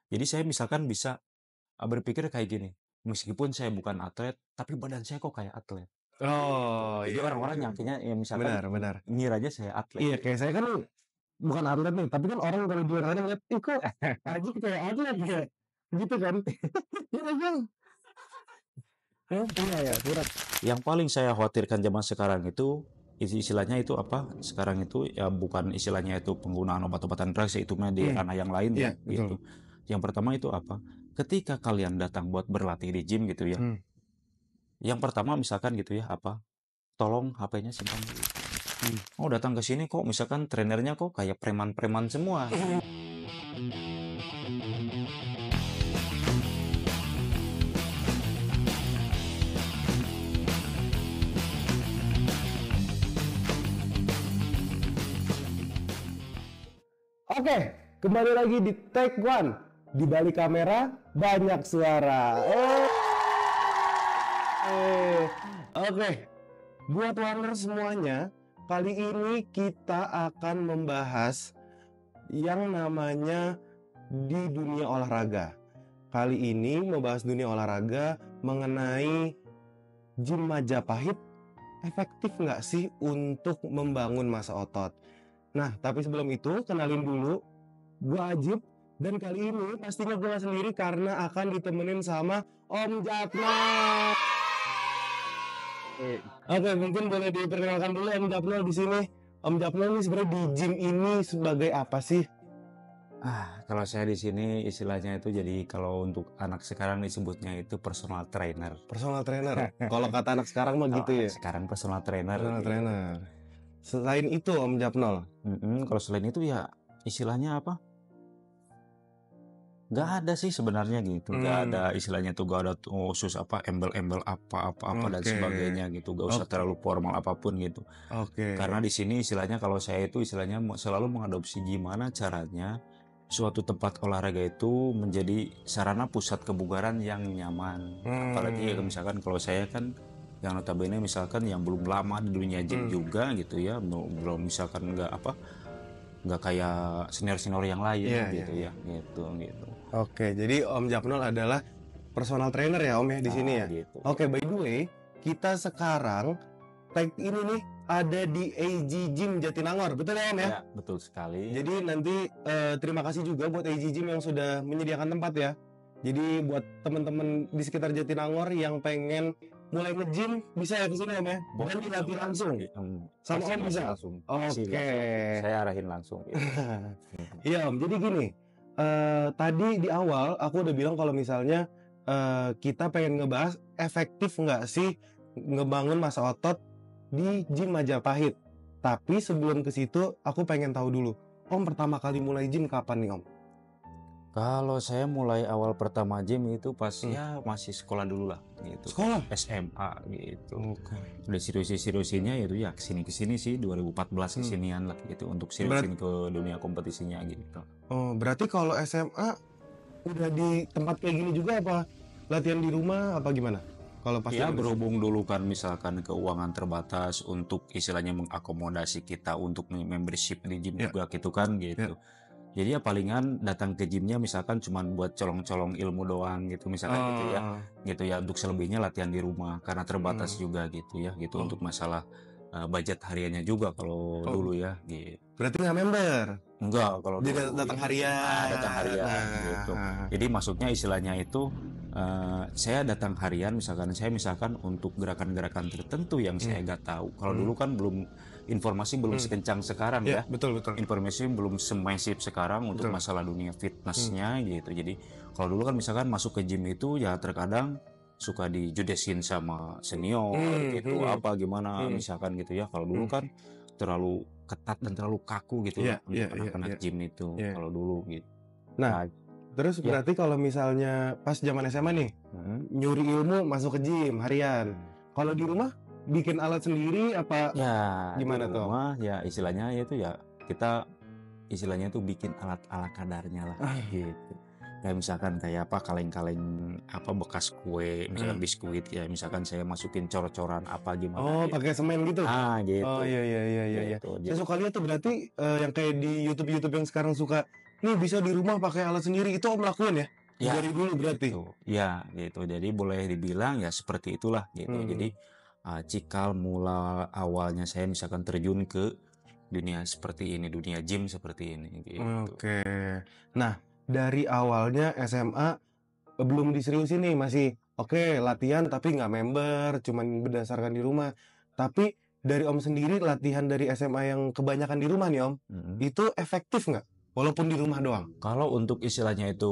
Jadi saya misalkan bisa berpikir kayak gini, meskipun saya bukan atlet, tapi badan saya kok kayak atlet. Gitu. Oh Jadi iya, orang-orang nyangkanya ya misalkan benar benar. ngiranya saya atlet. Iya, kayak saya kan bukan atlet nih, tapi kan orang kalau di luar sana ngeliat, ih kok Aji kayak atlet ya, gitu kan? Iya kan? Iya ya, surat. Yang paling saya khawatirkan zaman sekarang itu istilahnya itu apa? Sekarang itu ya bukan istilahnya itu penggunaan obat-obatan drugs ya, itu mah di ranah yang lain Iya ya betul. gitu. Yang pertama itu apa? Ketika kalian datang buat berlatih di gym gitu ya. Hmm. Yang pertama misalkan gitu ya apa? Tolong HP-nya simpan dulu. Hmm. Oh datang ke sini kok misalkan trenernya kok kayak preman-preman semua. Oke, kembali lagi di Take One. Di balik kamera banyak suara. Oke, buat Warner semuanya, kali ini kita akan membahas yang namanya di dunia olahraga. Kali ini membahas dunia olahraga mengenai gym Majapahit efektif nggak sih untuk membangun massa otot. Nah, tapi sebelum itu kenalin dulu, gue Ajib, dan kali ini pastinya gue gak sendiri karena akan ditemenin sama Om Japno. Oke, mungkin boleh diperkenalkan dulu Om Japno di sini. Om Japno ini sebenarnya di gym ini sebagai apa sih? Kalau saya di sini istilahnya itu jadi kalau untuk anak sekarang disebutnya itu personal trainer. Personal trainer. Kalau kata anak sekarang mah Kalau gitu anak ya. sekarang personal trainer Personal gitu. trainer. Selain itu Om Japno. Kalau selain itu ya istilahnya apa? Gak ada sih sebenarnya gitu. Gak ada istilahnya tuh gak ada tuh khusus apa embel-embel apa dan Oke. sebagainya gitu. Gak usah Oke. terlalu formal apapun gitu. Oke. Karena di sini istilahnya kalau saya itu istilahnya selalu mengadopsi gimana caranya suatu tempat olahraga itu menjadi sarana pusat kebugaran yang nyaman. Apalagi ya misalkan kalau saya kan yang notabene misalkan yang belum lama di dunia gym juga gitu ya, belum misalkan nggak kayak senior-senior yang lain Iya, iya, gitu iya. ya, gitu. Oke, jadi Om Japnol adalah personal trainer ya Om ya di sini ya. Gitu. Oke, by the way, kita sekarang tag ini nih ada di AG Gym Jatinangor, betul ya Om ya? Ya, betul sekali. Jadi nanti terima kasih juga buat AG Gym yang sudah menyediakan tempat ya. Jadi buat teman-teman di sekitar Jatinangor yang pengen mulai nge-gym bisa ya ke sini Om ya. Dan dilatih langsung. Sama Om bisa. Langsung. Oke. Saya arahin langsung. Gitu. Iya Om, jadi gini. Tadi di awal aku udah bilang kalau misalnya kita pengen ngebahas efektif nggak sih ngebangun massa otot di gym Majapahit. Tapi sebelum ke situ aku pengen tahu dulu, Om pertama kali mulai gym kapan nih Om? Kalau saya mulai awal pertama gym itu pas ya masih sekolah dulu lah gitu. Sekolah? SMA gitu. Oke. Udah serius-seriusinnya itu ya kesini sih 2014 kesinian lah gitu untuk seriusin ke dunia kompetisinya gitu. Oh, berarti kalau SMA udah di tempat kayak gini juga apa latihan di rumah apa gimana? Kalau pas Ya di berhubung dulu kan misalkan keuangan terbatas untuk istilahnya mengakomodasi kita untuk membership di gym juga gitu kan gitu. Jadi ya palingan datang ke gymnya misalkan cuman buat colong-colong ilmu doang gitu misalkan gitu ya untuk selebihnya latihan di rumah karena terbatas juga gitu ya gitu untuk masalah budget hariannya juga kalau dulu ya gitu. Berarti nggak member? Enggak kalau Dia dulu datang harian. datang harian gitu. Jadi maksudnya istilahnya itu saya datang harian misalkan untuk gerakan-gerakan tertentu yang saya nggak tahu. Kalau dulu kan informasi belum sekencang sekarang ya. Betul. Informasi belum semasif sekarang untuk masalah dunia fitnessnya gitu. Jadi kalau dulu kan misalkan masuk ke gym itu ya terkadang suka dijudesin sama senior gitu apa gimana misalkan gitu ya. Kalau dulu kan terlalu ketat dan terlalu kaku gitu ya untuk anak-anak gym itu kalau dulu gitu. Nah, terus berarti kalau misalnya pas zaman SMA nih nyuri ilmu masuk ke gym harian. Kalau di rumah bikin alat sendiri apa Ya, gimana di tuh? rumah ya istilahnya itu ya kita istilahnya tuh bikin alat ala kadarnya lah gitu. Kayak misalkan kayak apa kaleng-kaleng apa bekas kue, misalkan biskuit ya, misalkan saya masukin cor-coran apa gimana Oh, gitu. pakai semen gitu? Gitu. Oh iya. Gitu. Saya suka lihat tuh berarti yang kayak di YouTube yang sekarang suka nih bisa di rumah pakai alat sendiri, itu Om lakuin ya? Ya, Dari dulu berarti? gitu. Ya, gitu. Jadi boleh dibilang ya seperti itulah gitu. Jadi cikal mula awalnya saya misalkan terjun ke dunia seperti ini, dunia gym seperti ini gitu. Oke. Nah, dari awalnya SMA belum diseriusin nih, masih oke latihan tapi nggak member, cuman berdasarkan di rumah. Tapi dari Om sendiri latihan dari SMA yang kebanyakan di rumah nih Om, Mm-mm. itu efektif nggak? Walaupun di rumah doang? Kalau untuk istilahnya itu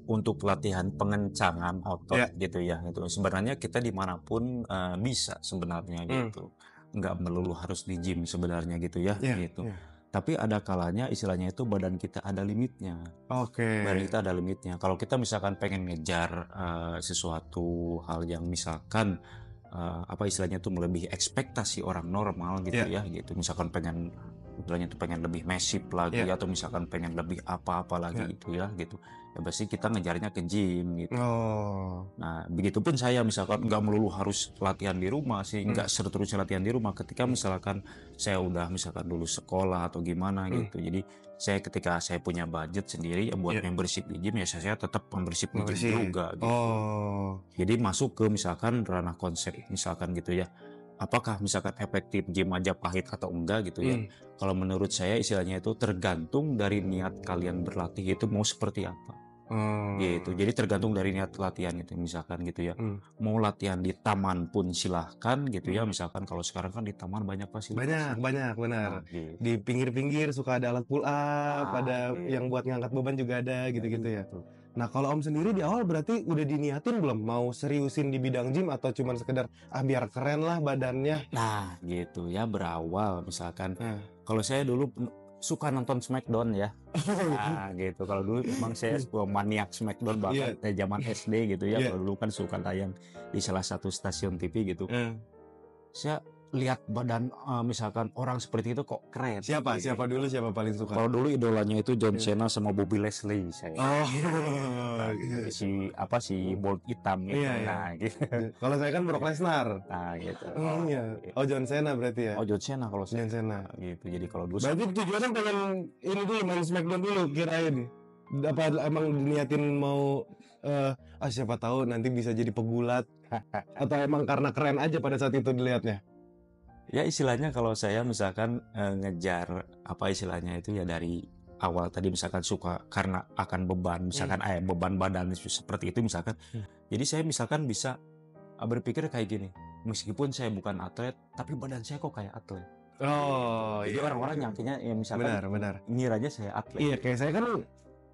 untuk latihan pengencangan otot Ya. gitu ya, itu sebenarnya kita dimanapun bisa sebenarnya Hmm. gitu. Nggak melulu harus di gym sebenarnya gitu ya, Ya. gitu. Ya. Tapi ada kalanya istilahnya itu badan kita ada limitnya. Oke. Badan kita ada limitnya. Kalau kita misalkan pengen ngejar sesuatu hal yang misalkan apa istilahnya itu melebihi ekspektasi orang normal gitu Ya. ya, gitu. Misalkan pengen istilahnya itu pengen lebih massive lagi Ya. atau misalkan pengen lebih apa-apa lagi Ya. gitu ya, gitu. Ya pasti kita ngejarnya ke gym gitu. Oh. Nah, begitupun saya misalkan nggak melulu harus latihan di rumah sih, nggak Hmm. seterusnya latihan di rumah. Ketika misalkan saya udah misalkan dulu sekolah atau gimana Hmm. gitu. Jadi ketika saya punya budget sendiri ya buat Ya. membership di gym ya saya tetap membership di gym Membership. juga gitu. Oh. Jadi masuk ke misalkan ranah konsep misalkan gitu ya. Apakah misalkan efektif gym Majapahit atau enggak gitu ya. Hmm. Kalau menurut saya istilahnya itu tergantung dari niat kalian berlatih itu mau seperti apa. Gitu. Jadi tergantung dari niat latihan itu misalkan gitu ya. Hmm. Mau latihan di taman pun silahkan gitu ya. Misalkan kalau sekarang kan di taman banyak fasilitas. Banyak, benar. Nah, gitu. Di pinggir-pinggir suka ada alat pull up, ada gitu. yang buat ngangkat beban juga ada gitu-gitu ya. Gitu. Nah, kalau Om sendiri di awal berarti udah diniatin belum mau seriusin di bidang gym atau cuman sekedar biar keren lah badannya? Nah, gitu ya berawal misalkan. Nah. Kalau saya dulu suka nonton Smackdown ya. Nah, gitu. Kalau dulu memang saya maniak Smackdown bahkan zaman SD gitu ya. Kalau dulu kan suka tayang di salah satu stasiun TV gitu. Saya lihat badan misalkan orang seperti itu kok keren. Siapa dulu siapa paling suka? Kalau dulu idolanya itu John Cena sama Bobby Leslie saya. Oh. Si Bolt hitam gitu. Iya. Nah, gitu. Kalau saya kan Brock Lesnar. Nah, gitu. Oh iya. Oh, John Cena berarti ya? Oh, John Cena kalau saya. John Cena. Gitu. Jadi kalau dulu berarti tujuannya pengen ini dulu main Smackdown dulu kirain. Apa emang diniatin mau siapa tahu nanti bisa jadi pegulat atau emang karena keren aja pada saat itu dilihatnya? Ya istilahnya kalau saya misalkan ngejar apa istilahnya itu ya dari awal tadi misalkan suka karena akan beban misalkan beban badan seperti itu misalkan. Jadi saya misalkan bisa berpikir kayak gini, meskipun saya bukan atlet tapi badan saya kok kayak atlet. Oh, jadi orang-orang nyangkinya ya misalkan benar. ngiranya saya atlet. Iya, kayak saya kan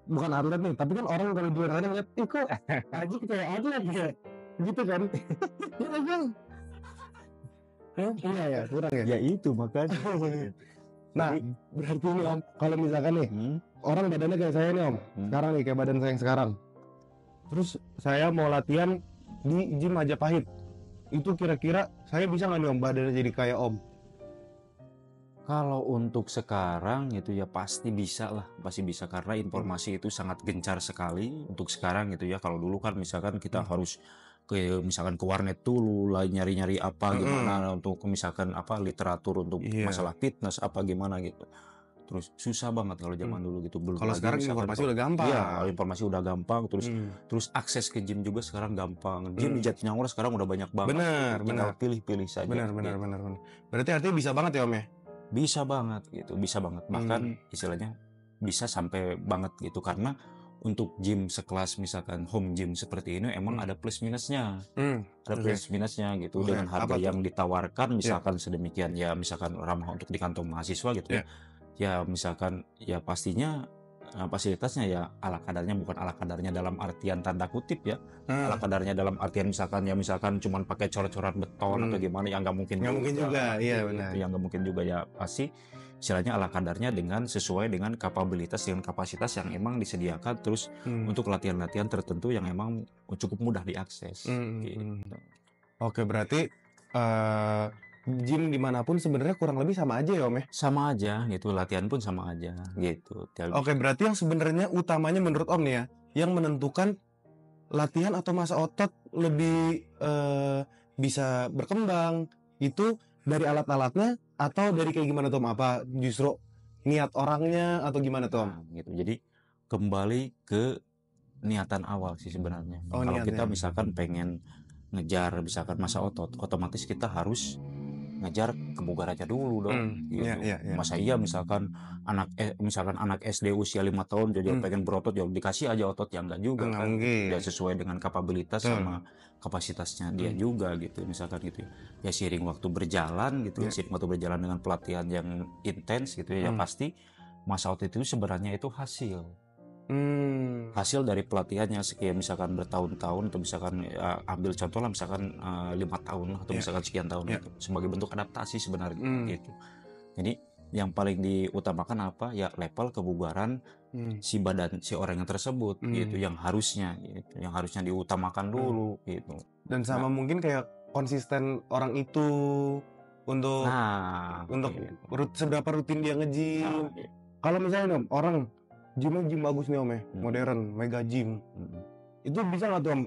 bukan atlet nih, tapi kan orang kalau di luar sana ngeliat, ih kok Aji kayak atlet ya, gitu kan? Iya kan? Iya ya, kurang ya. Ya itu makanya. Nah, berarti nih Om, kalau misalkan nih orang badannya kayak saya nih Om, sekarang nih kayak badan saya yang sekarang. Terus saya mau latihan di gym Majapahit. Itu kira-kira saya bisa nggak nih Om badannya jadi kayak Om? Kalau untuk sekarang itu ya pasti bisa lah, pasti bisa karena informasi itu sangat gencar sekali untuk sekarang gitu ya. Kalau dulu kan misalkan kita harus misalkan ke warnet dulu lah nyari-nyari apa gimana untuk misalkan apa literatur untuk masalah fitness apa gimana gitu. Terus susah banget kalau zaman dulu gitu. Belum Kalau lagi sekarang misalkan informasi udah gampang. Iya, informasi udah gampang terus akses ke gym juga sekarang gampang. Gym di Jatinangor sekarang udah banyak banget. Benar. Pilih-pilih saja. Benar. Berarti artinya bisa banget ya Om ya? Bisa banget gitu, bisa banget. Bahkan istilahnya bisa sampai banget gitu karena untuk gym sekelas misalkan home gym seperti ini emang ada plus minusnya. Ada plus minusnya gitu dengan harga yang ditawarkan misalkan sedemikian ya misalkan ramah untuk di kantong mahasiswa gitu ya. Ya misalkan ya pastinya fasilitasnya ya ala kadarnya, bukan ala kadarnya dalam artian tanda kutip ya. Ala kadarnya dalam artian misalkan cuman pakai coret-coret beton atau gimana ya nggak mungkin juga. Iya benar. Yang nggak mungkin juga ya pasti istilahnya ala kadarnya dengan sesuai dengan kapabilitas dengan kapasitas yang emang disediakan terus untuk latihan-latihan tertentu yang emang cukup mudah diakses. Gitu. Oke, berarti gym dimanapun sebenarnya kurang lebih sama aja ya Om ya? Sama aja gitu, latihan pun sama aja gitu. Oke, berarti yang sebenarnya utamanya menurut Om nih ya, yang menentukan latihan atau masa otot lebih bisa berkembang itu dari alat-alatnya atau dari kayak gimana tuh Om? Apa justru niat orangnya atau gimana tuh Om? Gitu. Jadi kembali ke niatan awal sih sebenarnya. Oh, Kalau kita niatnya. misalkan pengen ngejar misalkan masa otot, otomatis kita harus ngejar kebugarannya dulu dong, Iya, gitu. iya, iya. Masa iya misalkan misalkan anak SD usia 5 tahun jajal pengen berotot, ya dikasih aja otot, ya enggak juga Nggak kan, gitu. mungkin. Dia sesuai dengan kapabilitas Betul. sama kapasitasnya dia juga gitu, misalkan gitu ya. Ya seiring waktu berjalan gitu ya, Iya. seiring waktu berjalan dengan pelatihan yang intens gitu ya, ya pasti masa otot itu sebenarnya itu hasil dari pelatihannya sekian misalkan bertahun-tahun, atau misalkan ambil contoh lah misalkan 5 tahun lah, atau Iya. misalkan sekian tahun Iya. gitu, sebagai bentuk adaptasi sebenarnya gitu. Jadi yang paling diutamakan apa ya, level kebugaran si orang yang tersebut gitu, yang harusnya diutamakan dulu gitu. Dan Nah, sama mungkin kayak konsisten orang itu untuk nah gitu. seberapa rutin dia Nah, nge-gym. gitu. Kalau misalnya Om, orang gym bagus nih Om ya, Hmm. modern, mega gym. Hmm. Itu bisa nggak tuh Om?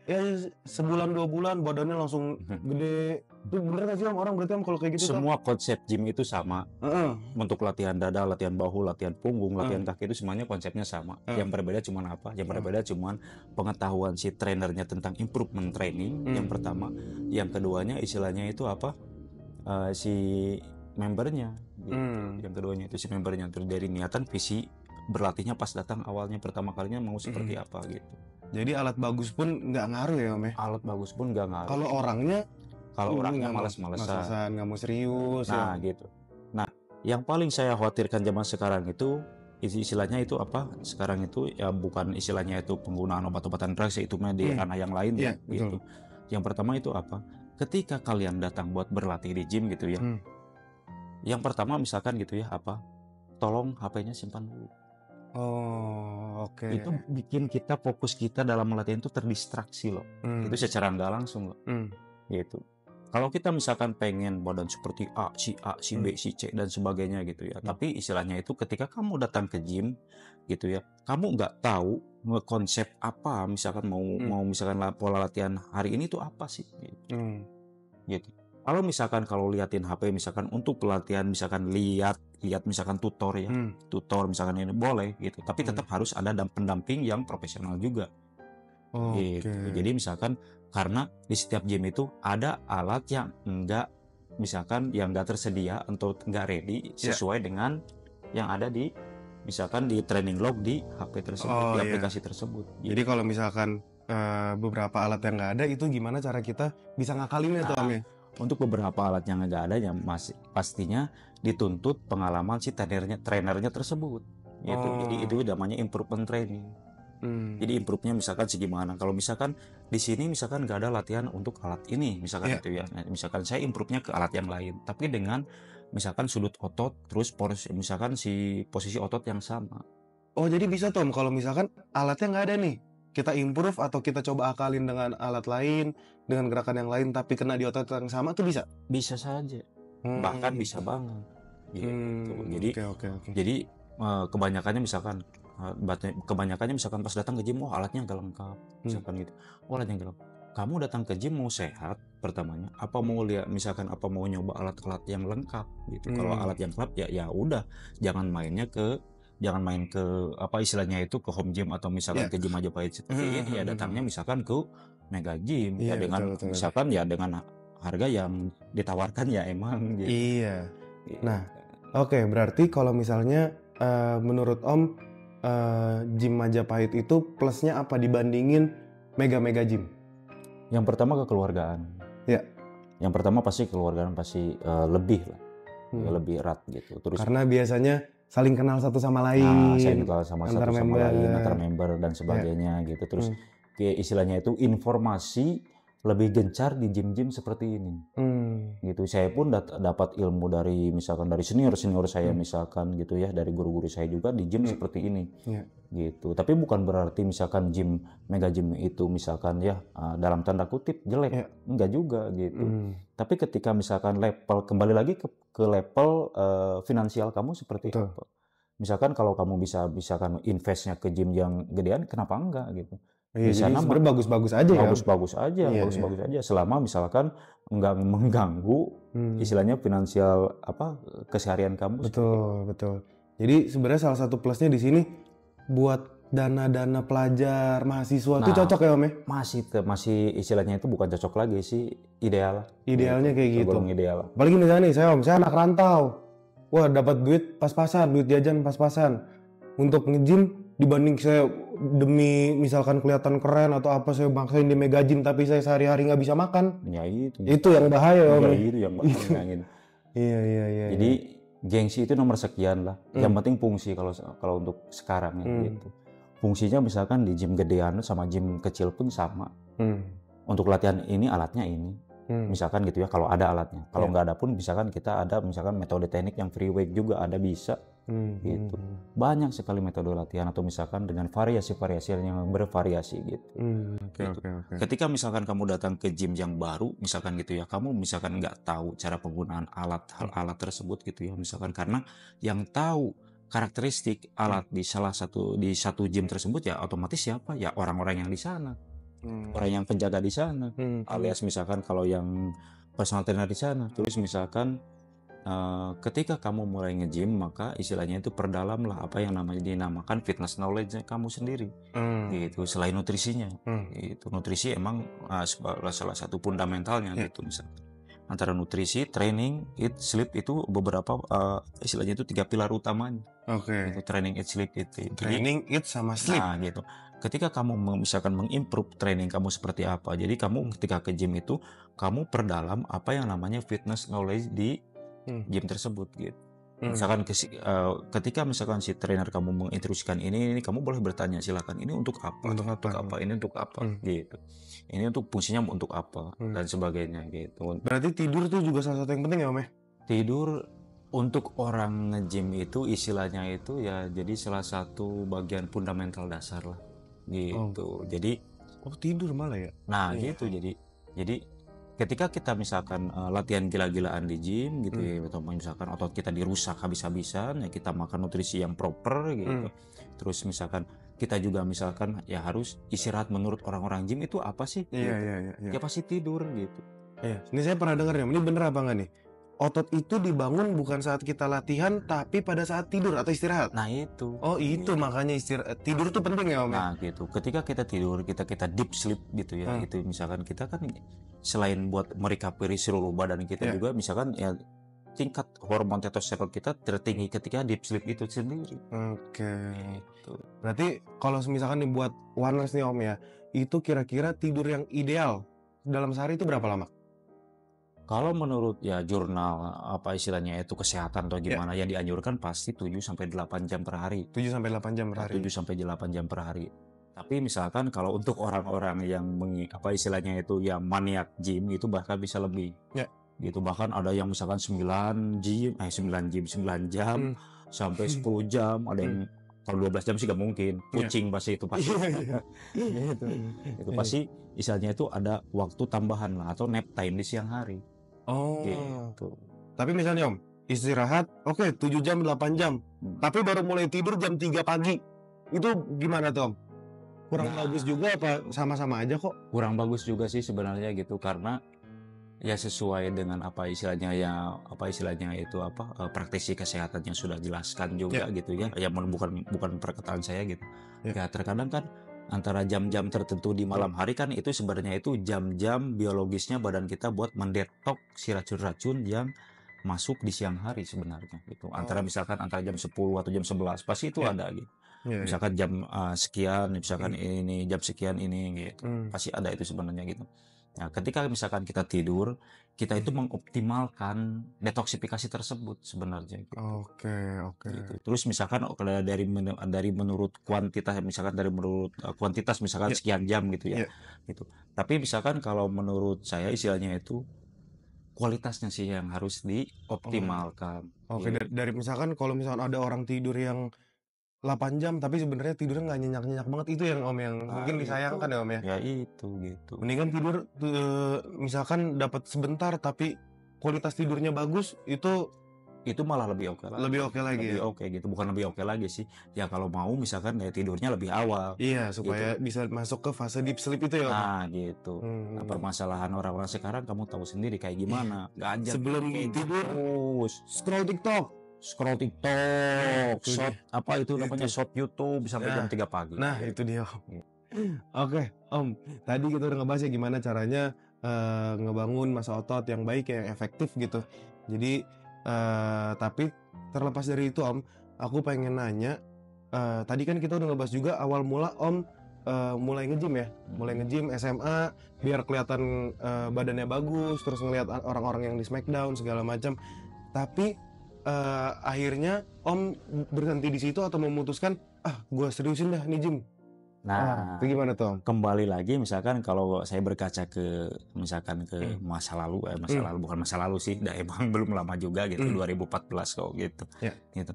Ya sebulan 2 bulan badannya langsung gede. Itu bener nggak sih Om, orang berarti Om kalau kayak gitu tuh? Semua konsep gym itu sama. Heeh. Untuk latihan dada, latihan bahu, latihan punggung, latihan kaki itu semuanya konsepnya sama. Yang berbeda cuman apa? Yang berbeda cuman pengetahuan si trainernya tentang improvement training yang pertama. Yang keduanya istilahnya itu apa? Si membernya gitu. Yang keduanya itu si membernya, terus dari niatan visi berlatihnya pas datang awalnya pertama kalinya mau seperti apa gitu. Jadi alat bagus pun nggak ngaruh ya Om ya? Alat bagus pun nggak ngaruh. Kalau orangnya Orangnya malas-malesan, nggak mau serius nah ya. gitu. Nah, yang paling saya khawatirkan zaman sekarang itu istilahnya itu apa? Sekarang itu ya bukan istilahnya itu penggunaan obat-obatan drugs, itu mah di ranah yang lain ya gitu. Yang pertama itu apa? Ketika kalian datang buat berlatih di gym gitu ya. Yang pertama misalkan gitu ya apa? Tolong HP-nya simpan dulu. Oh, oke. Itu bikin kita fokus kita dalam latihan itu terdistraksi loh. Itu secara nggak langsung loh. Gitu. Kalau kita misalkan pengen badan seperti si A, si B, si C dan sebagainya gitu ya. Tapi istilahnya itu ketika kamu datang ke gym gitu ya, kamu nggak tahu konsep apa, misalkan mau misalkan pola latihan hari ini tuh apa sih gitu. Kalau liatin HP misalkan untuk pelatihan, misalkan lihat misalkan tutor ya, tutor misalkan ini boleh gitu, tapi tetap harus ada pendamping yang profesional juga. Gitu. Jadi misalkan karena di setiap gym itu ada alat yang enggak tersedia atau enggak ready sesuai dengan yang ada di misalkan di training log di HP tersebut, di aplikasi tersebut. Jadi kalau misalkan beberapa alat yang nggak ada, itu gimana cara kita bisa ngakalinnya tuh Om ya? Untuk beberapa alat yang nggak ada ya masih pastinya dituntut pengalaman si trainernya tersebut gitu. Jadi itu namanya improvement training. Jadi improve-nya misalkan segimana. Kalau misalkan di sini misalkan nggak ada latihan untuk alat ini misalkan itu ya. Nah, misalkan saya improve-nya ke alat yang lain, tapi dengan misalkan sudut otot terus misalkan si posisi otot yang sama. Oh, jadi bisa tuh Om, kalau misalkan alatnya nggak ada nih, kita improve atau kita coba akalin dengan alat lain, dengan gerakan yang lain tapi kena di otot yang sama tuh bisa? Bisa saja. Bahkan bisa banget. Gitu. Jadi kebanyakannya misalkan pas datang ke gym, alatnya nggak lengkap, misalkan gitu. Alatnya nggak lengkap. Kamu datang ke gym mau sehat pertamanya, apa mau lihat misalkan apa mau nyoba alat-alat yang lengkap gitu. Kalau alat yang lengkap ya udah, jangan main ke apa istilahnya itu ke home gym atau misalkan ke gym Majapahit seperti ini ya, datangnya misalkan ke mega gym ya dengan misalkan ya dengan harga yang ditawarkan ya emang gitu. Iya. Nah, oke, berarti kalau misalnya menurut Om gym Majapahit itu plusnya apa dibandingin mega gym? Yang pertama kekeluargaan. Ya. Yang pertama pasti kekeluargaan pasti lebih lah, lebih erat gitu. Terus karena biasanya saling kenal satu sama lain. Saling kenal sama lain, antar member dan sebagainya gitu. Terus kayak istilahnya itu informasi lebih gencar di gym-gym seperti ini. Gitu. Saya pun dapat ilmu dari misalkan dari senior saya misalkan gitu ya, dari guru-guru saya juga di gym seperti ini. Gitu. Tapi bukan berarti misalkan mega gym itu misalkan ya dalam tanda kutip jelek, enggak juga gitu. Tapi ketika misalkan level kembali lagi ke level finansial kamu seperti apa. Misalkan kalau kamu misalkan investnya ke gym yang gedean, kenapa enggak gitu. Di sana bagus-bagus aja ya. Bagus-bagus aja selama misalkan enggak mengganggu istilahnya finansial apa keseharian kamu. Betul. Jadi sebenarnya salah satu plusnya di sini buat dana-dana pelajar, mahasiswa itu Nah, cocok ya Om ya? masih istilahnya itu bukan cocok lagi sih, ideal. Idealnya kayak gitu. Tergolong ideal. Apalagi misalnya nih, saya anak rantau. Wah, dapat duit pas-pasan, duit jajan pas-pasan. Untuk nge-gym dibanding saya demi misalkan kelihatan keren atau apa saya maksain di mega gym tapi saya sehari-hari nggak bisa makan. Ya itu. Itu yang bahaya ya Om. Ya itu yang bayangin. Iya. Jadi gengsi itu nomor sekian lah. Yang penting fungsi kalau untuk sekarang ya gitu. Fungsinya misalkan di gym gedean sama gym kecil pun sama. Untuk latihan ini alatnya ini. Misalkan gitu ya, kalau ada alatnya. Kalau nggak ada pun misalkan kita ada misalkan metode teknik yang free weight juga ada bisa. Gitu. Banyak sekali metode latihan atau misalkan dengan variasi-variasi yang bervariasi gitu. Oke. Ketika misalkan kamu datang ke gym yang baru, misalkan gitu ya, kamu misalkan nggak tahu cara penggunaan alat tersebut gitu ya, misalkan karena yang tahu karakteristik alat di satu gym tersebut ya otomatis siapa ya orang-orang yang di sana, orang yang penjaga di sana, alias misalkan kalau yang personal trainer di sana, terus misalkan ketika kamu mulai nge-gym maka istilahnya itu perdamlah apa yang namanya dinamakan fitness knowledge kamu sendiri gitu selain nutrisinya itu nutrisi emang salah satu fundamentalnya gitu misalnya antara nutrisi, training, eat, sleep itu beberapa istilahnya itu 3 pilar utamanya. Oke. Itu training, eat, sleep itu. Training, eat sama sleep. Nah gitu. Ketika kamu misalkan mengimprove training kamu seperti apa, jadi kamu ketika ke gym itu kamu perdalam apa yang namanya fitness knowledge di gym tersebut gitu. Misalkan ketika misalkan si trainer kamu menginstruksikan ini kamu boleh bertanya silakan ini untuk apa? Ini untuk apa? Gitu. Ini untuk fungsinya untuk apa dan sebagainya gitu. Berarti tidur tuh juga salah satu yang penting ya Om ya? Tidur untuk orang nge-gym itu istilahnya itu ya jadi salah satu bagian fundamental dasar lah gitu. Jadi tidur malah ya? Nah gitu jadi ketika kita misalkan latihan gila-gilaan di gym gitu ya atau misalkan otot kita dirusak habis-habisan ya kita makan nutrisi yang proper gitu. Terus misalkan kita juga misalkan ya harus istirahat menurut orang-orang gym itu apa sih? Iya. Ya pasti tidur gitu. Iya, ini saya pernah dengar ya, ini bener apa enggak nih? Otot itu dibangun bukan saat kita latihan tapi pada saat tidur atau istirahat. Nah itu. Oh itu makanya tidur tuh penting ya Om ya? Nah gitu. Ketika kita tidur kita deep sleep gitu ya. Itu misalkan kita kan selain buat merecovery seluruh badan kita juga misalkan ya tingkat hormon testosteron kita tertinggi ketika deep sleep itu sendiri. Oke. Gitu. Berarti kalau misalkan dibuat Oneless nih Om ya, itu kira-kira tidur yang ideal dalam sehari itu berapa lama? Kalau menurut ya jurnal apa istilahnya itu kesehatan atau gimana yang dianjurkan pasti 7 sampai 8 jam per hari. 7 sampai 8 jam per hari. 7 sampai 8 jam per hari. Tapi misalkan kalau untuk orang-orang yang apa istilahnya itu yang maniak gym itu bahkan bisa lebih. Gitu bahkan ada yang misalkan 9 jam sampai 10 jam, ada yang kalau 12 jam sih gak mungkin. Kucing pasti itu pasti. Gitu. Itu pasti istilahnya itu ada waktu tambahan lah atau nap time di siang hari. Oh. Gitu. Tapi misalnya Om, istirahat oke 7 jam 8 jam. Tapi baru mulai tidur jam 3 pagi. Itu gimana tuh Om? Kurang bagus juga apa sama-sama aja kok? Kurang bagus juga sih sebenarnya gitu karena ya sesuai dengan apa istilahnya itu praktisi kesehatan yang sudah jelaskan juga gitu ya. Ya bukan perkataan saya gitu. Ya terkadang kan antara jam-jam tertentu di malam hari kan itu sebenarnya itu jam-jam biologisnya badan kita buat mendetok si racun-racun yang masuk di siang hari sebenarnya gitu. Misalkan antara jam 10 atau jam 11 pasti itu ada gitu. Misalkan jam sekian, misalkan ini jam sekian ini gitu. Pasti ada itu sebenarnya gitu. Nah, ketika misalkan kita tidur, kita itu mengoptimalkan detoksifikasi tersebut sebenarnya. Gitu. Oke. Gitu. Terus misalkan dari menurut kuantitas, misalkan dari menurut kuantitas misalkan sekian jam gitu ya. Gitu. Tapi misalkan kalau menurut saya istilahnya itu kualitasnya sih yang harus dioptimalkan. Oke. Dari misalkan kalau misalkan ada orang tidur yang 8 jam tapi sebenarnya tidurnya nggak nyenyak-nyenyak banget itu yang Om yang mungkin disayangkan ya Om ya. Ya itu gitu. Mendingan tidur misalkan dapat sebentar tapi kualitas tidurnya bagus itu malah lebih oke lagi. Lebih oke lagi. Lebih oke gitu, bukan lebih oke lagi sih. Ya kalau mau misalkan ya tidurnya lebih awal. Iya, supaya bisa masuk ke fase deep sleep itu ya. Nah, gitu. Nah, permasalahan orang-orang sekarang kamu tahu sendiri kayak gimana. Gajah sebelum tidur scroll TikTok. scroll TikTok, Itu short dia. apa itu namanya, Itu. short YouTube sampai jam Nah, 3 pagi. nah itu dia Om. Oke Om, tadi kita udah ngebahas ya gimana caranya ngebangun masa otot yang baik, yang efektif gitu. Jadi tapi terlepas dari itu Om, aku pengen nanya, tadi kan kita udah ngebahas juga awal mula Om mulai nge-gym ya, mulai nge-gym SMA biar kelihatan badannya bagus, terus ngelihat orang-orang yang di Smackdown segala macam. Tapi akhirnya Om berhenti di situ atau memutuskan gue seriusin dah nih gym. Nah, Itu gimana tuh Om? kembali lagi misalkan kalau saya berkaca ke misalkan ke Hmm. masa lalu, bukan masa lalu sih, emang belum lama juga gitu, 2014 kok gitu. Ya. Gitu.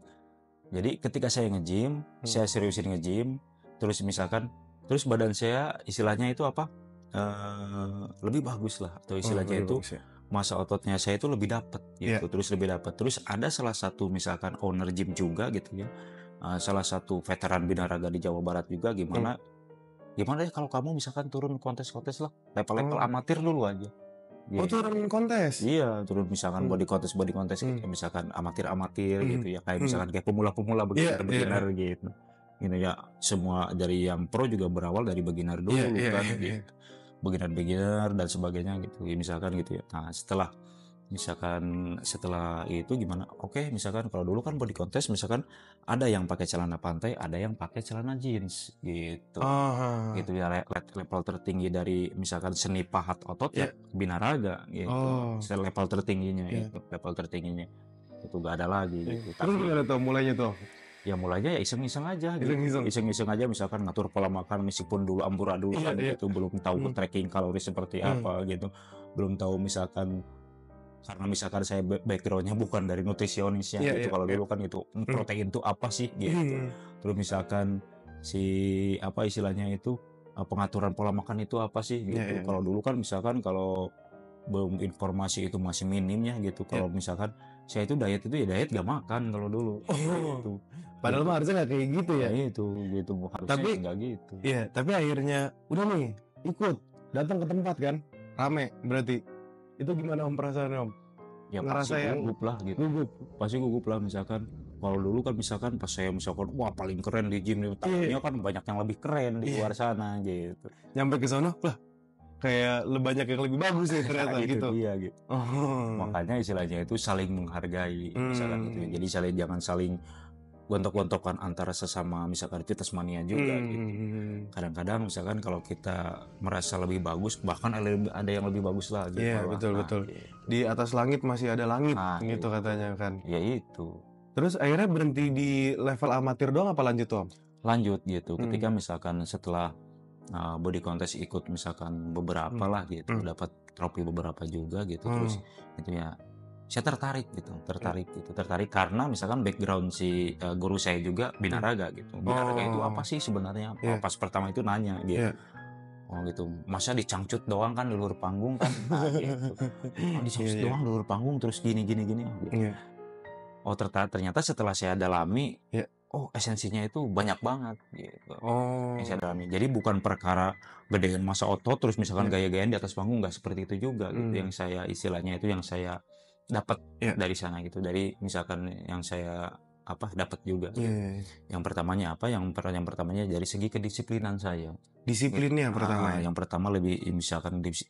Jadi ketika saya nge-gym, saya seriusin nge-gym, terus misalkan terus badan saya istilahnya itu apa? Lebih bagus lah, atau istilahnya itu bagus ya. masa ototnya saya itu lebih dapat gitu, terus lebih dapat. Terus ada salah satu misalkan owner gym juga gitu ya, salah satu veteran binaraga di Jawa Barat juga, gimana ya kalau kamu misalkan turun kontes-kontes lah, level-level amatir dulu aja. Oh, turun kontes? Iya, turun misalkan body contest gitu, misalkan amatir gitu ya, kayak misalkan kayak pemula-pemula beginner gitu. Gitu ya, semua dari yang pro juga berawal dari beginner dulu kan gitu. Beginner dan sebagainya gitu. Ya, misalkan gitu ya. Nah, setelah itu gimana? Oke, misalkan kalau dulu kan body contest misalkan ada yang pakai celana pantai, ada yang pakai celana jeans gitu. Gitu ya, level tertinggi dari misalkan seni pahat otot ya binaraga gitu. Level tertingginya itu, level tertingginya. Itu gak ada lagi gitu. Terus gimana tuh mulainya tuh? Ya mulainya ya iseng-iseng aja gitu. Iseng-iseng aja misalkan ngatur pola makan meskipun dulu amburadul kan gitu, belum tahu tracking kalori seperti apa gitu. Belum tahu misalkan karena misalkan saya backgroundnya bukan dari nutrisionis ya gitu. Kalau dulu kan itu protein itu apa sih gitu. Terus misalkan apa istilahnya itu pengaturan pola makan itu apa sih gitu. Kalau dulu kan misalkan kalau belum informasi itu masih minimnya gitu. Kalau misalkan saya itu diet gak makan kalau dulu. Gitu. Padahal mah harusnya nggak kayak gitu ya. Nah, itu gitu harusnya Tapi nggak gitu. Iya, tapi akhirnya udah nih ikut datang ke tempat kan, rame berarti. Itu gimana Om perasaannya Om? Ya pasti gugup lah gitu. Pasti gugup lah misalkan. Kalau dulu kan misalkan pas saya misalkan wah paling keren di gym nih, takutnya kan banyak yang lebih keren di luar sana gitu. Nyampe ke sana lah kayak banyak yang lebih bagus ya ternyata gitu. Iya gitu. Makanya istilahnya itu saling menghargai misalkan gitu. Jadi jangan saling gontok-gontokan antara sesama misalkan fitness mania juga gitu. Kadang-kadang misalkan kalau kita merasa lebih bagus, bahkan ada yang lebih bagus lagi. Iya betul. Di atas langit masih ada langit gitu katanya kan. Ya itu. Terus akhirnya berhenti di level amatir doang apa lanjut Om? Lanjut gitu. Ketika misalkan setelah body contest ikut misalkan beberapa lah gitu, dapat trofi beberapa juga gitu. Terus itu ya saya tertarik karena misalkan background si guru saya juga binaraga gitu. Binaraga itu apa sih sebenarnya? Pas pertama itu nanya gitu. Oh gitu, masa dicangcut doang kan di luar panggung kan? Gitu. Dicangcut doang di luar panggung terus gini. Gitu. Oh ternyata setelah saya dalami, oh esensinya itu banyak banget gitu. Yang saya dalami. Jadi bukan perkara gedein masa otot terus misalkan gaya-gayaan di atas panggung, nggak seperti itu juga gitu. Yang saya istilahnya itu yang saya dapat dari sana gitu, dari misalkan yang saya dapat juga gitu. Yang pertamanya yang pertamanya dari segi kedisiplinan saya. Disiplinnya pertama yang pertama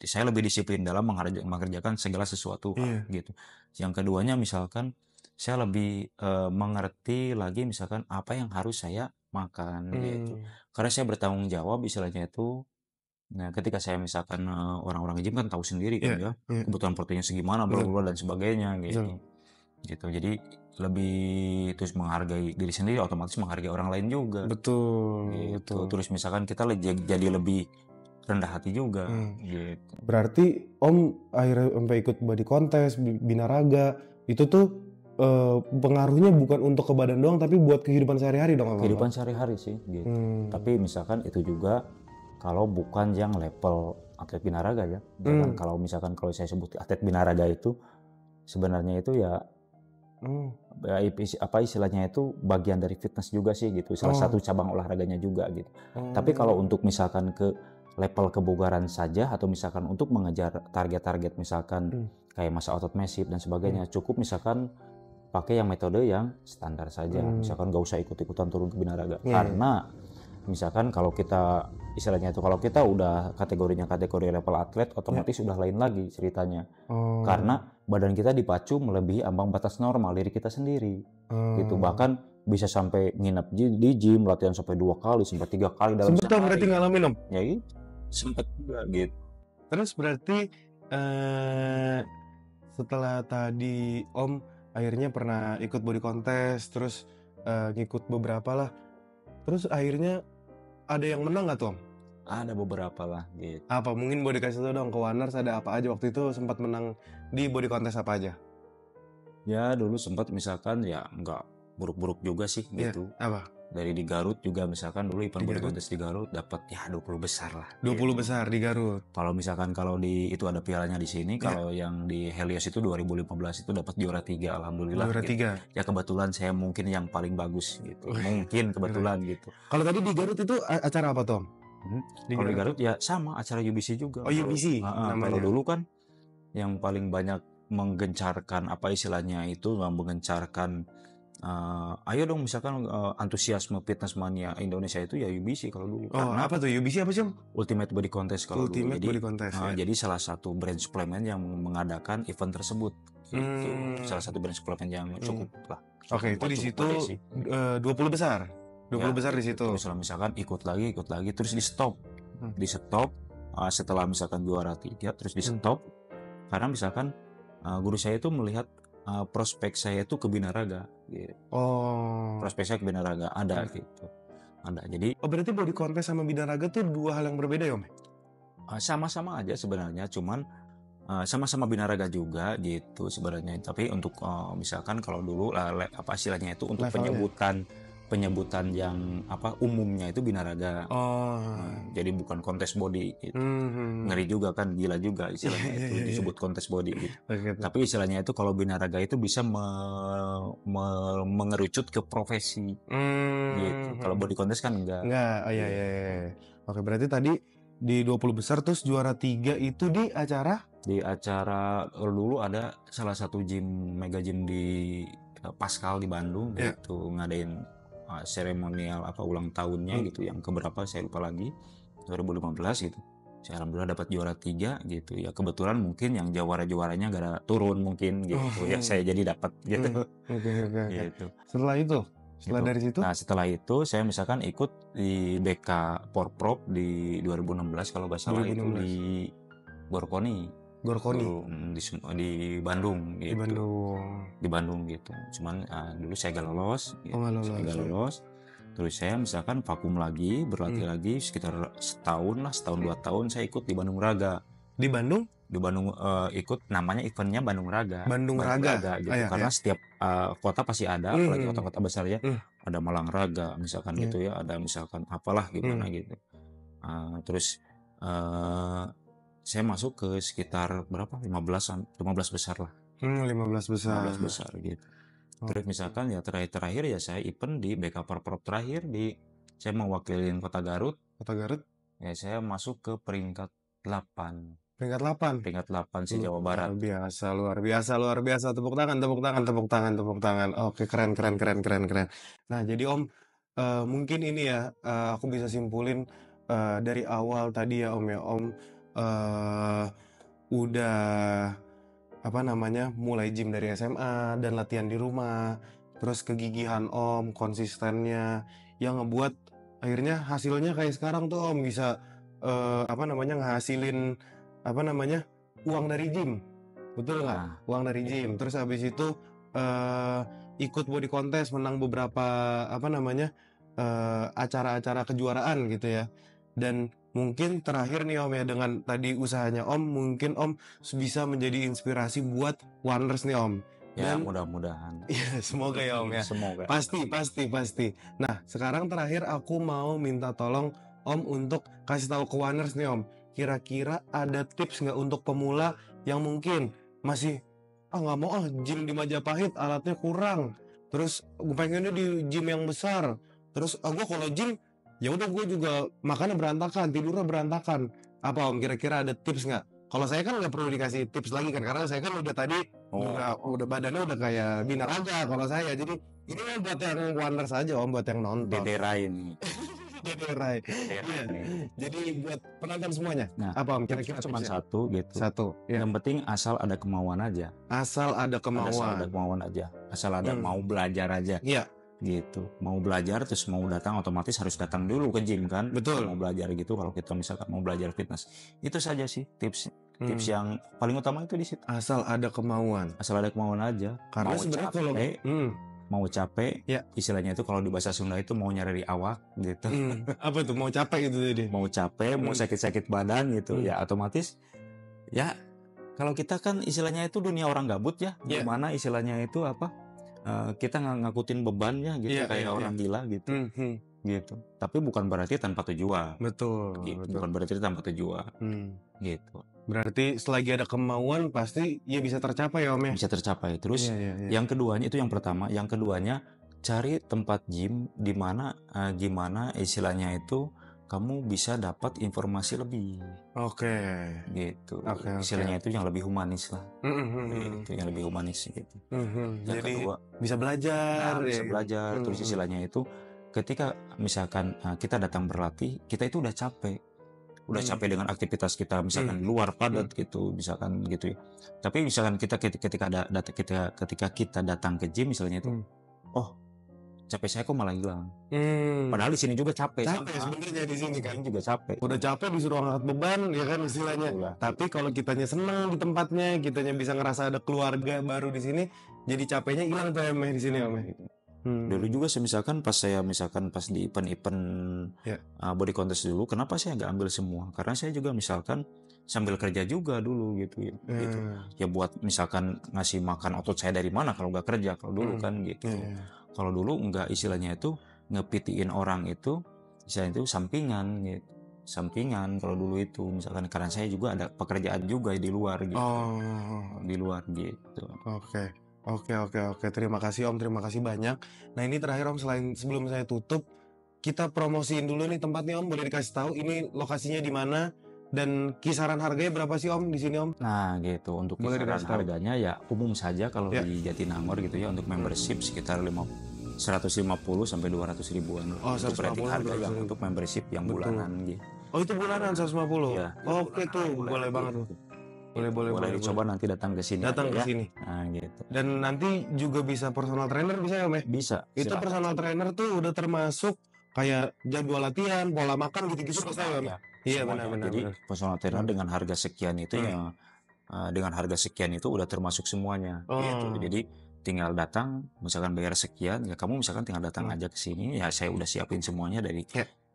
saya lebih disiplin dalam mengerjakan segala sesuatu gitu. Yang keduanya misalkan saya lebih mengerti lagi misalkan apa yang harus saya makan gitu. Karena saya bertanggung jawab istilahnya itu. Nah, ketika saya misalkan orang-orang gym kan tahu sendiri kan ya, kebutuhan proteinnya segimana, bla dan sebagainya gitu. Gitu. Jadi lebih terus menghargai diri sendiri, otomatis menghargai orang lain juga. Betul. Terus misalkan kita jadi lebih rendah hati juga gitu. Berarti Om akhirnya sampai ikut body contest, binaraga, itu tuh pengaruhnya bukan untuk ke badan doang tapi buat kehidupan sehari-hari dong. Kehidupan sehari-hari sih gitu. Tapi misalkan itu juga kalau bukan yang level atlet binaraga ya. Kalau saya sebut atlet binaraga itu sebenarnya itu ya apa istilahnya itu bagian dari fitness juga sih gitu. Salah satu cabang olahraganya juga gitu. Tapi kalau untuk misalkan ke level kebugaran saja atau misalkan untuk mengejar target-target misalkan kayak masa otot massive dan sebagainya, cukup misalkan pakai yang metode yang standar saja. Misalkan gak usah ikut-ikutan turun ke binaraga. Karena misalkan kalau kita istilahnya itu kalau kita udah kategorinya kategori level atlet, otomatis udah lain lagi ceritanya. Karena badan kita dipacu melebihi ambang batas normal diri kita sendiri. Gitu. Bahkan bisa sampai nginap di gym, latihan sampai 2 kali, sampai 3 kali dalam Sempet berarti sehari. ngalamin Om? Ya itu sempet juga gitu. Terus berarti setelah tadi Om akhirnya pernah ikut body contest, terus ngikut beberapa lah. Terus akhirnya ada yang menang nggak tuh Om? Ada beberapa lah gitu. Apa mungkin boleh dikasih tahu dong ke Waners ada apa aja waktu itu sempat menang di body contest apa aja? Ya dulu sempat misalkan ya nggak buruk-buruk juga sih gitu. Apa? Dari di Garut juga misalkan dulu event Di body Garut? contest di Garut dapat ya 20 besar lah. 20 gitu. besar di Garut. Kalau misalkan kalau di itu ada pialanya di sini, kalau yang di Helios itu 2015 itu dapat juara 3 alhamdulillah. Juara gitu. 3. Ya kebetulan saya mungkin yang paling bagus gitu. Mungkin kebetulan gitu. Kalau tadi di Garut itu acara apa Tom? Kalau di Garut ya sama acara UBC juga. Oh UBC Kalau dulu kan yang paling banyak menggencarkan apa istilahnya itu menggencarkan ayo dong misalkan antusiasme fitness mania Indonesia itu ya UBC kalau dulu. Oh Karena apa tuh UBC apa sih Om? Ultimate Body Contest kalau Ultimate dulu. Body Contest, Jadi salah satu brand suplemen yang mengadakan event tersebut. Gitu. Salah satu brand suplemen yang cukup lah. Oke, itu di situ 20 besar. 20 besar di situ. Terus misalkan ikut lagi terus di stop. Di stop setelah misalkan juara 3 terus di stop karena misalkan guru saya itu melihat prospek saya itu ke binaraga gitu. Prospek saya ke binaraga ada gitu. Ada. Jadi berarti body contest sama binaraga tuh dua hal yang berbeda ya Om? Sama-sama aja sebenarnya, cuman sama-sama binaraga juga gitu sebenarnya. Tapi untuk misalkan kalau dulu apa istilahnya itu untuk penyebutan yang apa umumnya itu binaraga. Jadi bukan kontes body gitu. Ngeri juga kan, gila juga istilahnya itu disebut kontes body gitu. Tapi istilahnya itu kalau binaraga itu bisa mengerucut ke profesi gitu. Kalau body contest kan enggak. Oh iya. Oke, berarti tadi di 20 besar terus juara 3 itu di acara dulu ada salah satu mega gym di Pascal di Bandung gitu ngadain seremonial apa ulang tahunnya gitu yang keberapa saya lupa lagi 2015 gitu. Saya alhamdulillah dapat juara 3 gitu ya, kebetulan mungkin yang juaranya gara turun mungkin gitu ya saya jadi dapat gitu. Gitu. Dari situ? Nah setelah itu saya misalkan ikut di BK Porprov di 2016 kalau nggak salah 2016. Itu di Gorkoni di Bandung gitu. Di Bandung gitu. Cuman dulu saya gak lolos. Saya gak lolos. Terus saya misalkan vakum lagi, berlatih lagi sekitar setahun 2 tahun saya ikut di Bandung Raga. Di Bandung? Di Bandung ikut namanya eventnya Bandung Raga. Bandung Raga gitu. Karena setiap kota pasti ada, apalagi kota-kota besar ya. Ada Malang Raga misalkan gitu ya, ada misalkan apalah gimana gitu. Terus saya masuk ke sekitar berapa 15 besar lah. 15 besar gitu. Terus misalkan ya terakhir ya saya event di BK Porprov terakhir saya mewakilin Kota Garut. Ya saya masuk ke peringkat 8. Peringkat 8 sih Jawa Barat. Luar biasa. Tepuk tangan. Oke, keren. Nah, jadi Om mungkin ini ya aku bisa simpulin dari awal tadi ya Om ya. Om udah mulai gym dari SMA dan latihan di rumah, terus kegigihan Om, konsistennya yang ngebuat akhirnya hasilnya kayak sekarang tuh Om bisa ngehasilin uang dari gym, betul nggak? Uang dari gym. Terus habis itu ikut body contest, menang beberapa acara-acara kejuaraan gitu ya. Dan mungkin terakhir nih Om ya, dengan tadi usahanya Om, mungkin Om bisa menjadi inspirasi buat Waners nih Om. Ya mudah-mudahan. Ya semoga ya Om ya. Semoga. Pasti. Nah sekarang terakhir aku mau minta tolong Om untuk kasih tahu ke Waners nih Om. Kira-kira ada tips nggak untuk pemula yang mungkin masih nggak mau gym di Majapahit alatnya kurang. Terus gue pengennya di gym yang besar. Terus gue kalau gym ya udah gue juga makannya berantakan, tidurnya berantakan. Apa Om kira-kira ada tips nggak Kalau saya kan nggak perlu dikasih tips lagi kan, karena saya kan udah tadi udah badannya udah kayak binaraga kalau saya. Jadi ini kan buat yang wonders saja Om, buat yang nonton. Dederain. Dederain. Iya. Jadi buat penonton semuanya. Nah, apa Om kira-kira cuma tipsnya? satu gitu. Satu. Ya. Yang penting asal ada kemauan aja. Asal ada Asal ada kemauan. kemauan aja. Asal ada mau belajar aja. Iya. Gitu. Mau belajar terus mau datang, otomatis harus datang dulu ke gym kan. Betul. Mau belajar gitu, kalau kita misalkan mau belajar fitness. Itu saja sih tips yang paling utama itu di situ. Asal ada kemauan. Asal ada kemauan aja. Karena sebenarnya kalau mau capek, ya. Istilahnya itu kalau di bahasa Sunda itu mau nyari awak gitu. Apa tuh mau capek gitu jadi? Mau capek, mau sakit-sakit badan gitu, ya otomatis ya kalau kita kan istilahnya itu dunia orang gabut ya, gimana istilahnya itu apa? Kita ngakutin bebannya gitu kayak orang gila gitu. Gitu. Tapi bukan berarti tanpa tujuan. Betul. Gitu. Bukan berarti tanpa tujuan. Gitu. Berarti selagi ada kemauan pasti ya bisa tercapai ya Om ya. Bisa tercapai. Terus yang keduanya itu yang pertama, yang keduanya cari tempat gym di mana gimana istilahnya itu kamu bisa dapat informasi lebih. Oke. Gitu. Istilahnya itu yang lebih humanis lah. Itu yang lebih humanis gitu. Yang Jadi kedua bisa belajar. Bisa belajar. Terus istilahnya itu ketika misalkan kita datang berlatih, kita itu udah capek dengan aktivitas kita misalkan di luar padat gitu, misalkan gitu ya. Tapi misalkan ketika kita datang ke gym misalnya itu, oh capek saya kok malah hilang. Padahal di sini juga capek sebenarnya di sini kan juga capek. Udah capek disuruh angkat beban ya kan istilahnya. Tapi kalau kitanya senang di tempatnya, kitanya bisa ngerasa ada keluarga baru di sini, jadi capeknya hilang tuh Om di sini Om. Dulu juga misalkan pas di event body contest dulu, kenapa saya nggak ambil semua? Karena saya juga misalkan sambil kerja juga dulu gitu ya. Gitu. Ya buat misalkan ngasih makan otot saya dari mana kalau nggak kerja, kalau dulu kan gitu. Kalau dulu nggak istilahnya itu ngepitiin orang itu, istilahnya itu sampingan gitu. Sampingan kalau dulu itu misalkan karena saya juga ada pekerjaan juga di luar gitu. Di luar gitu. Oke. Terima kasih Om, terima kasih banyak. Nah ini terakhir Om, sebelum saya tutup, kita promosiin dulu nih tempatnya Om. Boleh dikasih tahu ini lokasinya di mana dan kisaran harganya berapa sih Om di sini Om? Nah gitu, untuk kisaran harganya ya umum saja kalau di Jatinangor gitu ya, untuk membership sekitar 150 sampai 200 ribuan. Itu berarti harga yang untuk membership yang bulanan gitu. Oh itu bulanan 150? Ya. Oke tuh, boleh banget tuh. Boleh dicoba nanti datang ke sini. Datang ke sini. Nah, gitu. Dan nanti juga bisa personal trainer bisa ya Om ya? Bisa. Itu personal trainer tuh udah termasuk kayak jadwal latihan, pola makan gitu-gitu bisa ya Om? Iya benar. Jadi personal trainer dengan harga sekian itu udah termasuk semuanya. Gitu. Jadi tinggal datang, misalkan bayar sekian, ya kamu misalkan tinggal datang aja ke sini, ya saya udah siapin semuanya dari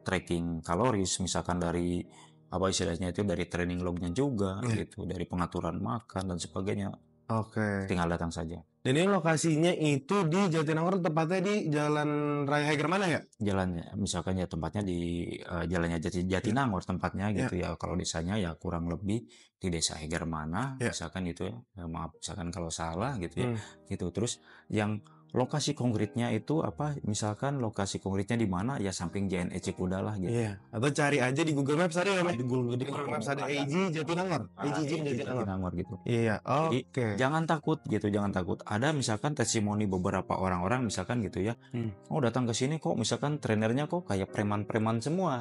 tracking kaloris, misalkan dari apa istilahnya itu dari training lognya juga gitu, dari pengaturan makan dan sebagainya. Tinggal datang saja. Dan ini lokasinya itu di Jatinangor, tepatnya di Jalan Raya Heger mana ya? Jalannya, misalkan ya tempatnya di jalannya Jatinangor tempatnya gitu ya. Kalau desanya ya kurang lebih di desa Heger mana, misalkan itu ya. Maaf misalkan kalau salah gitu ya. Gitu. Terus yang lokasi konkretnya itu apa? Misalkan lokasi konkretnya di mana? Ya samping JNE Cipuda lah gitu. Iya. Atau cari aja di Google Maps ada ya, di Google Maps ada AG Jatinangor. AG Gym Jatinangor gitu. Iya. Oke. Jangan takut gitu, jangan takut. Ada misalkan testimoni beberapa orang-orang misalkan gitu ya. Oh datang ke sini kok misalkan trenernya kok kayak preman-preman semua.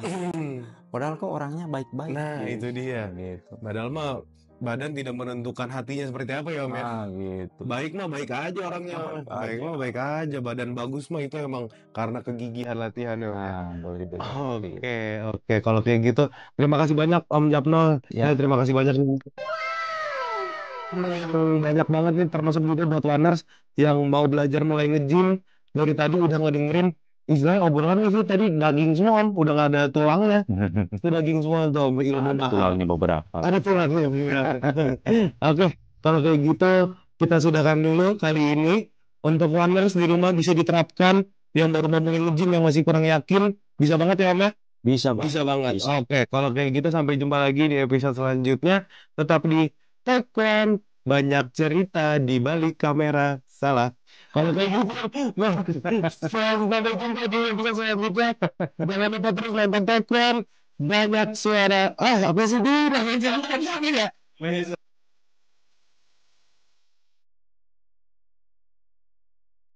Padahal kok orangnya baik-baik. Nah, itu dia. Gitu. Padahal mah badan tidak menentukan hatinya seperti apa ya Om ya. Gitu. Baik mah baik aja orangnya. Baik mah baik aja. Badan bagus mah itu emang karena kegigihan latihan ya. Oke. Kalau kayak gitu, terima kasih banyak Om Japno. Ya, terima kasih banyak. Banyak banget nih, termasuk juga buat Waners yang mau belajar mulai nge-gym. Dari tadi udah ngedengerin istilahnya obrolan itu tadi daging semua Om, udah gak ada tulangnya. Itu daging semua tuh, ilmu mahal. Tulangnya beberapa. Ada tulangnya. Oke, kalau kayak gitu kita sudahkan dulu kali ini. Untuk Waners di rumah bisa diterapkan, yang baru mau nge-gym yang masih kurang yakin, bisa banget ya Om ya? Bisa banget. Oke, kalau kayak gitu sampai jumpa lagi di episode selanjutnya. Tetap di Tekwen, banyak cerita di balik kamera. Salah. Kalau kayak gitu, sampai jumpa di episode selanjutnya. Jangan lupa terus nonton Tekwen, banyak suara. Apa sih dia? Mahesa.